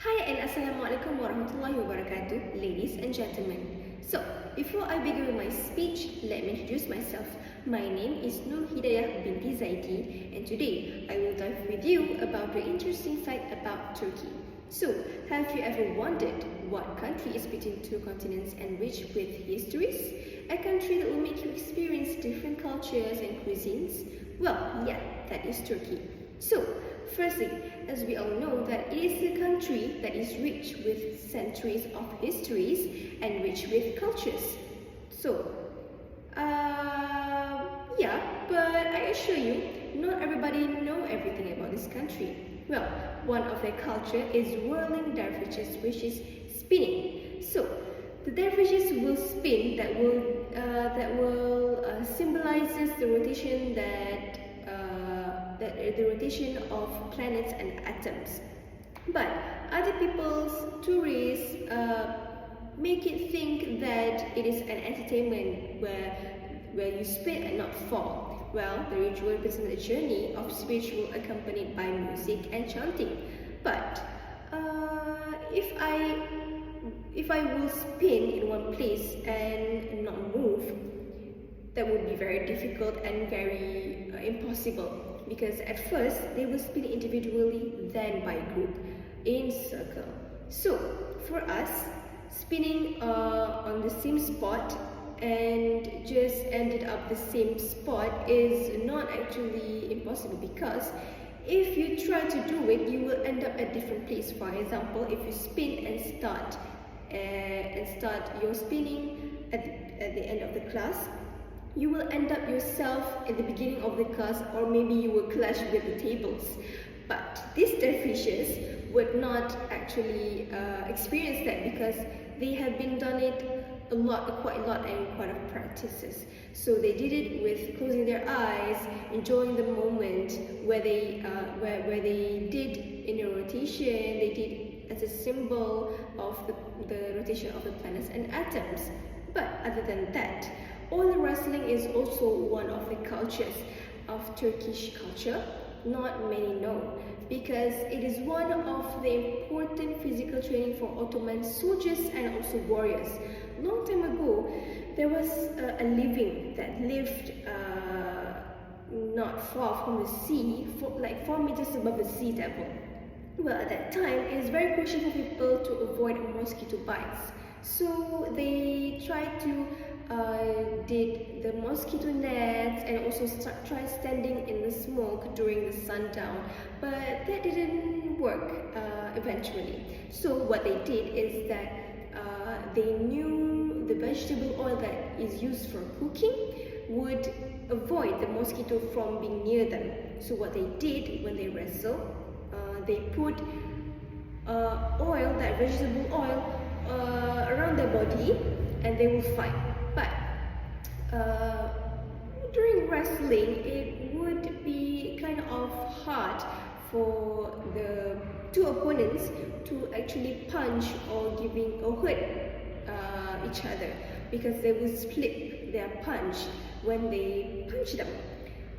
Hi and Assalamualaikum warahmatullahi wabarakatuh, ladies and gentlemen. So, before I begin with my speech, let me introduce myself. My name is Nurhidayah binti Zaidi, and today I will dive with you about the interesting fact about Turkey. So, have you ever wondered what country is between two continents and rich with histories? A country that will make you experience different cultures and cuisines? Well, yeah, that is Turkey. So, firstly, as we all know that it is a country that is rich with centuries of histories and rich with cultures. So, yeah, but I assure you, not everybody know everything about this country. Well, one of their culture is whirling dervishes, which is spinning. So, the dervishes will spin that will symbolizes the rotation the rotation of planets and atoms. But other people's tourists make it think that it is an entertainment where you spin and not fall. Well, the ritual represents a journey of spiritual accompanied by music and chanting. But if I will spin in one place and not move, that would be very difficult and very impossible, because at first they will spin individually, then by group in circle. So for us, spinning on the same spot and just ended up the same spot is not actually impossible, because if you try to do it, you will end up at different place. For example, if you spin and start your spinning at the end of the class, you will end up yourself at the beginning of the class, or maybe you will clash with the tables. But these dervishes would not actually experience that, because they have been done it quite a lot, and quite a practices. So they did it with closing their eyes, enjoying the moment where they did in a rotation. They did as a symbol of the rotation of the planets and atoms. But other than that, oil wrestling is also one of the cultures of Turkish culture. Not many know, because it is one of the important physical training for Ottoman soldiers and also warriors. Long time ago, there was a living that lived not far from the sea, like 4 meters above the sea level. Well, at that time, it is very crucial for people to avoid mosquito bites. So they tried to did the mosquito nets, and also try standing in the smoke during the sundown, but that didn't work eventually. So what they did is that they knew the vegetable oil that is used for cooking would avoid the mosquito from being near them. So what they did when they wrestle, they put oil, that vegetable oil, around their body, and they will fight. But during wrestling, it would be kind of hard for the two opponents to actually punch or hurt each other, because they will split their punch when they punch them.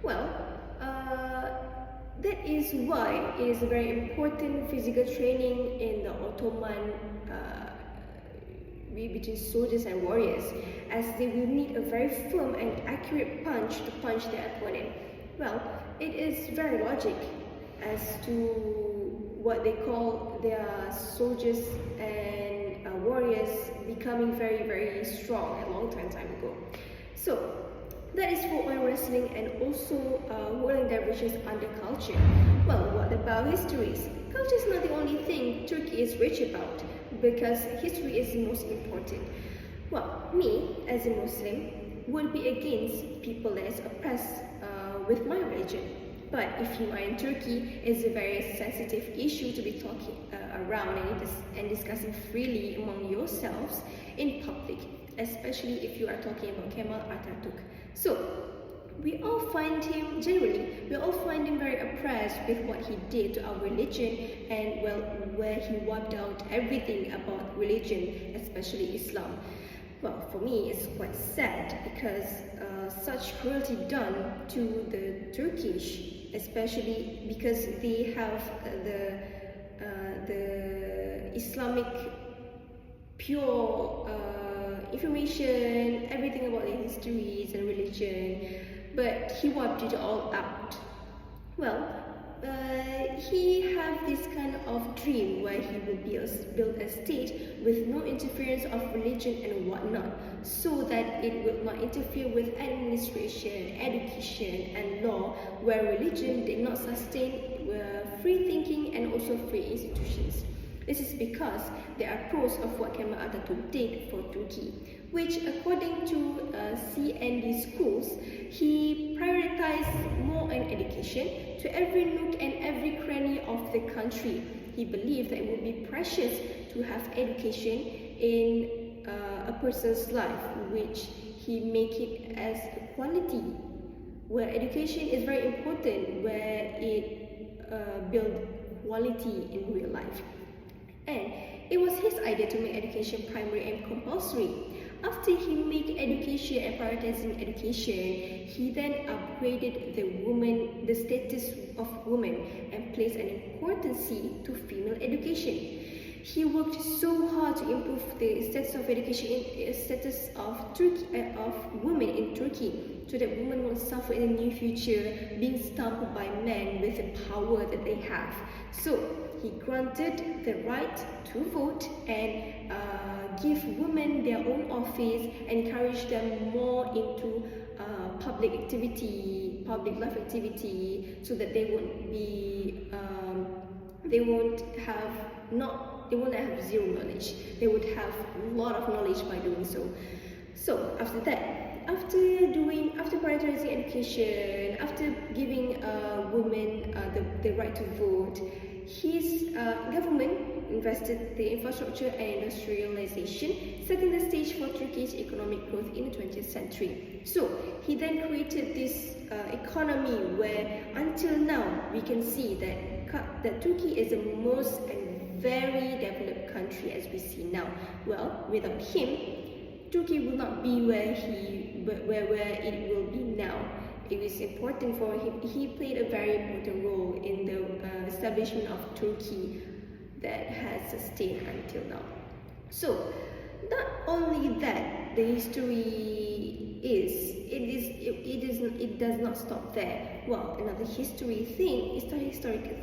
Well, that is why it is a very important physical training in the Ottoman between soldiers and warriors, as they will need a very firm and accurate punch to punch their opponent. Well, it is very logic as to what they call their soldiers and warriors becoming very, very strong a long time ago. So that is for oil wrestling and also whirling dervishes under culture. Well, what about histories? Culture is not the only thing Turkey is rich about, because history is the most important. Well, me as a Muslim would be against people that is oppressed with my religion. But if you are in Turkey, it's a very sensitive issue to be talking around and discussing freely among yourselves in public, especially if you are talking about Kemal Atatürk. So we all find him very oppressed with what he did to our religion, and well, where he wiped out everything about religion, especially Islam. Well, for me, it's quite sad, because such cruelty done to the Turkish, especially because they have the Islamic pure information, everything about their histories and religion, but he wiped it all out. Well, he had this kind of dream where he would build a state with no interference of religion and whatnot, so that it would not interfere with administration, education, and law, where religion did not sustain free thinking and also free institutions. This is because there are pros of what Kemal Atatürk did for Turkey, which according to CND schools, he prioritized more on education to every nook and every cranny of the country. He believed that it would be precious to have education in a person's life, which he make it as a quality, where education is very important, where it build quality in real life. And it was his idea to make education primary and compulsory. After he made education and prioritizing education, he then upgraded the status of women and placed an importance to female education. He worked so hard to improve the status of education, status of women in Turkey, so that women won't suffer in the near future being stomped by men with the power that they have. So he granted the right to vote and give women their own office, encourage them more into public activity, public life activity, so that they won't be, they won't have zero knowledge. They would have a lot of knowledge by doing so. So after that, after prioritizing education, after giving women the right to vote, his government invested the infrastructure and industrialization, setting the stage for Turkey's economic growth in the 20th century. So he then created this economy where until now we can see that Turkey is the most and very developed country as we see now. Well, without him, Turkey will not be where it will be now. It was important for him. He played a very important role in the establishment of Turkey that has sustained until now. So, not only that, the history it does not stop there. Well, another historical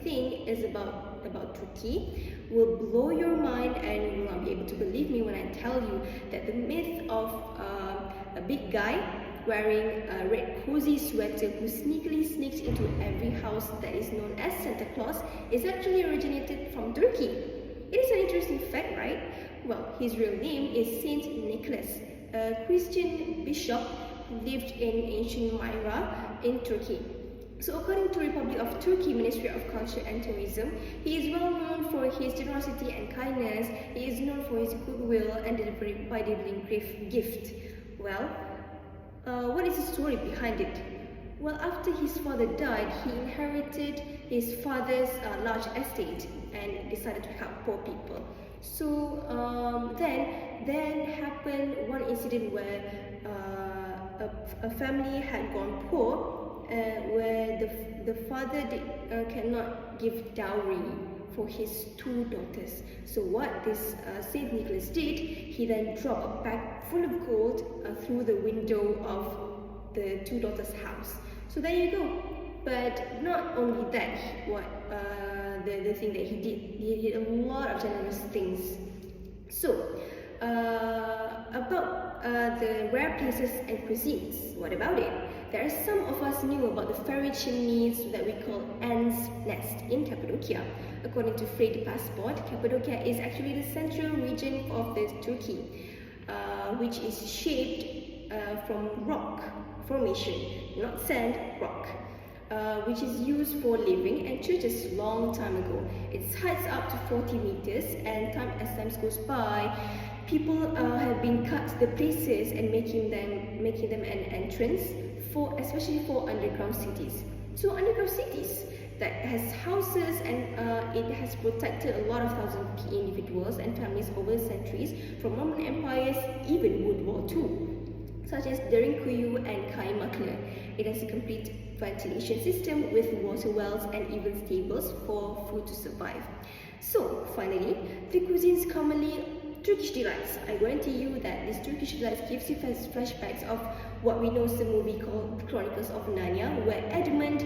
thing is about Turkey will blow your mind, and you will not be able to believe me when I tell you that the myth of a big guy wearing a red cozy sweater who sneakily sneaks into every house that is known as Santa Claus is actually originated from Turkey. It is an interesting fact, right? Well, his real name is Saint Nicholas, a Christian bishop who lived in ancient Myra in Turkey. So according to Republic of Turkey Ministry of Culture and Tourism, he is well known for his generosity and kindness. He is known for his goodwill and delivery by delivering gift. Well, what is the story behind it? Well, after his father died, he inherited his father's large estate and decided to help poor people. So then happened one incident where a family had gone poor, where the father cannot give dowry for his two daughters. So what this Saint Nicholas did, he then dropped a bag full of gold through the window of the two daughters' house. So there you go. But not only that, the thing that he did a lot of generous things. So about the rare places and cuisines, what about it? There are some of us knew about the fairy chimneys that we call ants' nest in Cappadocia. According to Freight Passport, Cappadocia is actually the central region of the Turkey, which is shaped from rock formation, not sand, rock, which is used for living and churches long time ago. Its heights up to 40 meters, and as time goes by, people have been cut the places and making them an entrance especially for underground cities. So underground cities that has houses, and it has protected a lot of thousands of individuals and families over centuries from Roman empires, even World War II, such as Derinkuyu and Kaymaklı. It has a complete ventilation system with water wells and even stables for food to survive. So, finally, the cuisines commonly Turkish delights. I guarantee you that this Turkish delights gives you flashbacks of what we know is the movie called Chronicles of Narnia, where Edmund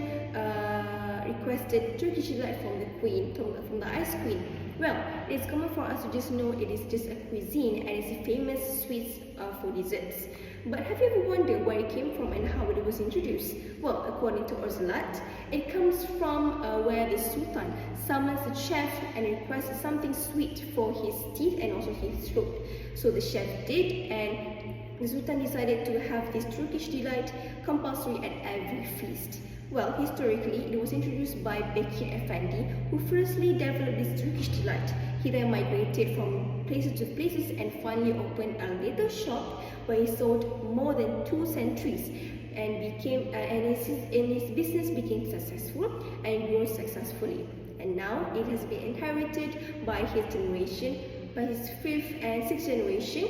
requested Turkish delight from the queen, from the Ice Queen. Well, it's common for us to just know it is just a cuisine and it's famous sweets for desserts. But have you ever wondered where it came from and how it was introduced? Well, according to Orzlat, it comes from where the Sultan summons the chef and requests something sweet for his teeth and also his throat. So the chef did, and the Sultan decided to have this Turkish delight compulsory at every feast. Well, historically, it was introduced by Bekir Effendi, who firstly developed this Turkish delight. He then migrated from places to places and finally opened a little shop where he sold more than 2 centuries and his business became successful and grew successfully. And now it has been inherited by his generation, by his 5th and 6th generation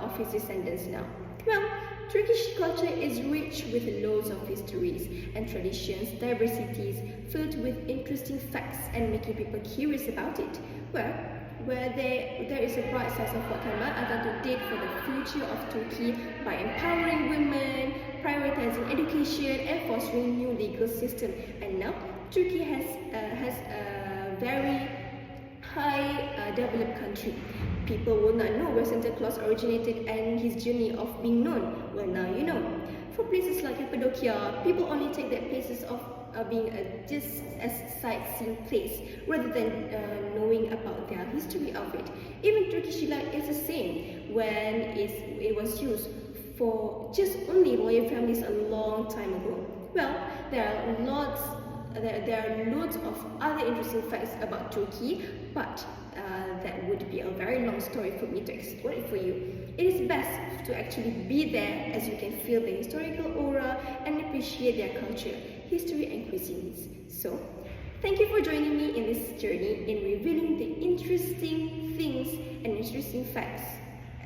of his descendants now. Well, Turkish culture is rich with loads of histories and traditions, diversities, filled with interesting facts and making people curious about it. Where there is a bright sense of what Kemal Atatürk did for the future of Turkey by empowering women, prioritizing education and fostering new legal system. And now Turkey has a very high developed country. People will not know where Santa Claus originated and his journey of being known. Well, now you know. For places like Cappadocia, people only take that places of being just a sightseeing place rather than knowing about their history of it. Even Turkish delight is the same when it was used for just only royal families a long time ago. Well, there are loads of other interesting facts about Turkey, but that would be a very long story for me to explain it for you. It is best to actually be there as you can feel the historical aura and appreciate their culture, history and cuisines. So, thank you for joining me in this journey in revealing the interesting things and interesting facts,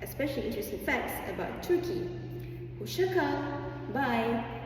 especially interesting facts about Turkey. Hoşça kal. Bye.